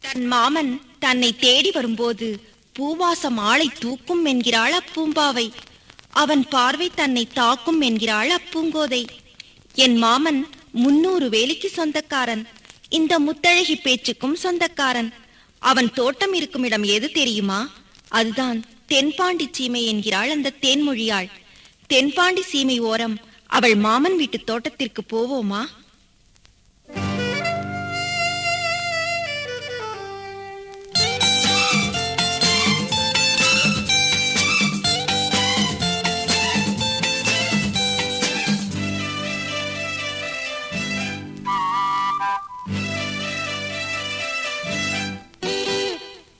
தன் மாமன் தன்னை தேடி வரும்போது பூவாசம் ஆளை தூக்கும் என்கிறாள் அப்பூம்பாவை. அவன் பார்வை தன்னை தாக்கும் என்கிறாள் அப்பூங்கோதை. என் மாமன் 300 வேலிக்கு சொந்தக்காரன். இந்த முத்தழகி பேச்சுக்கும் சொந்தக்காரன். அவன் தோட்டம் இருக்கும் இடம் எது தெரியுமா? அதுதான் தென்பாண்டி சீமை என்கிறாள் அந்த தேன்மொழியாள். தென்பாண்டி சீமை ஓரம் அவள் மாமன் வீட்டு தோட்டத்திற்கு போவோமா?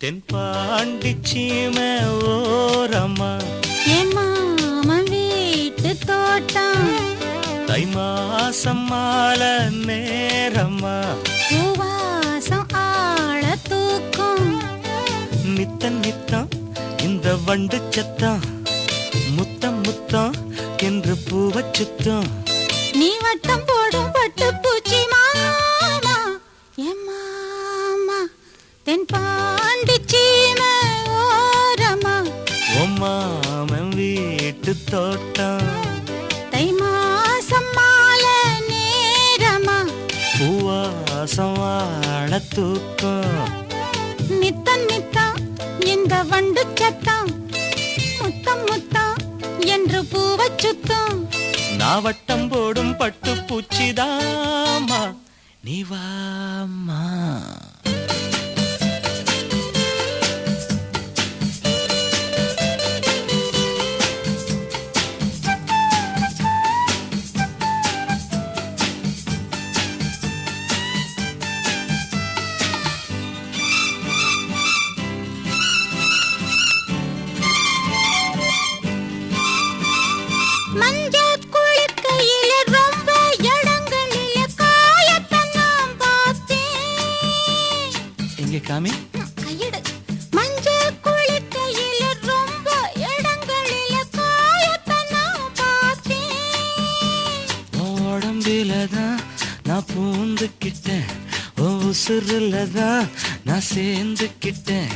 தென்பாண்டி சீமை ஓரமா என் மாமன் வீட்டு தோட்டம், தை மாசம் மாலை நேரமா பூவாசம் ஆள தூக்கும். நித்தம் நித்தம் இந்த வண்டு சத்தம், முத்தம் முத்தம் என்று பூவ சுத்தம். நீ வட்டம் போடும் பட்டு பூச்சி மாமா, என் மாமா தென்பாண்டி சீமை ஓரமா மாமன் வீட்டு தோட்டம், தை மாசம் மாலை நேரமா பூவாசம் வாழ தூக்கம். நித்தம் நித்தம் இந்த வண்டு சத்தம், முத்தம் முத்தம் என்று பூவ சுத்தம். நாவட்டம் போடும் பட்டு பூச்சிதாமா, நீ வாமா. மஞ்சள் குளிக்கையில ரொம்ப இடங்களில காயத்தை நான் பார்த்தேன். எங்க காமி கையெடு. மஞ்சள் குளிக்கையில ரொம்ப இடங்களில காயத்தை நான் பார்த்தேன். உடம்பிலதான் நான் பூந்துக்கிட்டேன், உசுருலதான் நான் சேர்ந்துக்கிட்டேன்.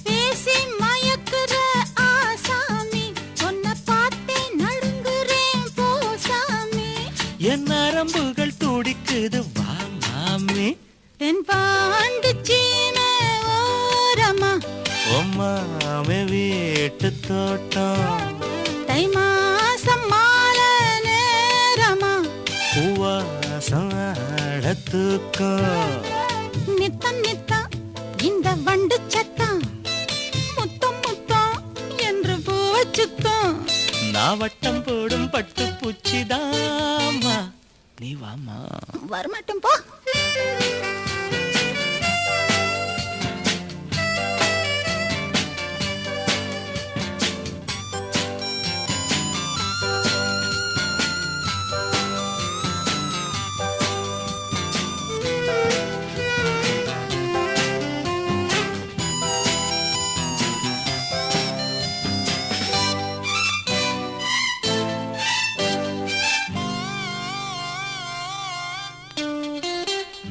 பேசி மயக்குற ஆசாமி, உன்னை பார்த்தே நடுங்குறேன் போசாமி. என் நரம்புகள் துடிக்குது வா மாமி. தென்பாண்டி சீமை ஓரமா மாமே வீட்டு தோட்டம், தை மாசம் மாலை நேரமா பூவாசம் வாழ தூக்கம். நித்தம் நித்தம் இந்த வண்டு சத்தம், முத்தம் முத்தம் என்று பூவ சுத்தம். நாவட்டம் போடும் பட்டு பூச்சிதாமா, நீ வாமா. வரமாட்டோம் போ.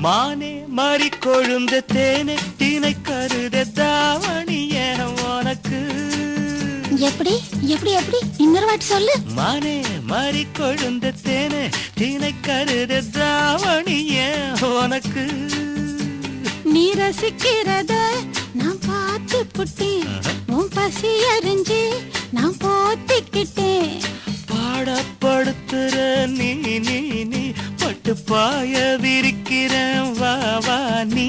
மானே மாறி கொழுந்த தேனை தீனை கருத தாவணிய உனக்கு. எப்படி எப்படி எப்படி இன்னொரு வாட்டி சொல்லு. மானே மாறி கொழுந்த தேனை தீனை கருத தாவணிய உனக்கு. நீ ரசிக்கிறத நான் பார்த்து புட்டேன், உன் பசி அறிஞ்சு நான் போத்திக்கிட்டேன். பாடப்படுத்துற நீ நீ நீ பட்டு பாய விரிக்கிறேன் வா வா நீ.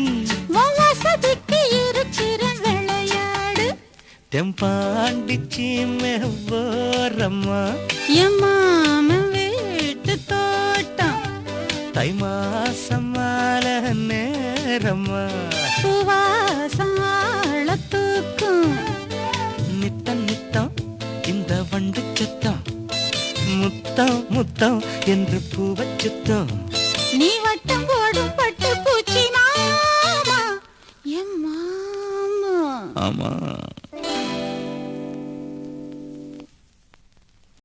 உன் வசதிக்கு இருக்கிற விளையாடு. தென்பாண்டி சீமை ஓரமா என் மாமன் வீட்டு தோட்டம், தை மாசம் மாலை நேரமா பூவாசம் ஆள தூக்கும். நித்தம் நித்தம் இந்த வண்டு சத்தம், முத்தம் முத்தம் என்று பூவ சுத்தம். நீ வட்டம் போடும் பட்டு பூச்சி மாமா, என் மாமா. ஆமா.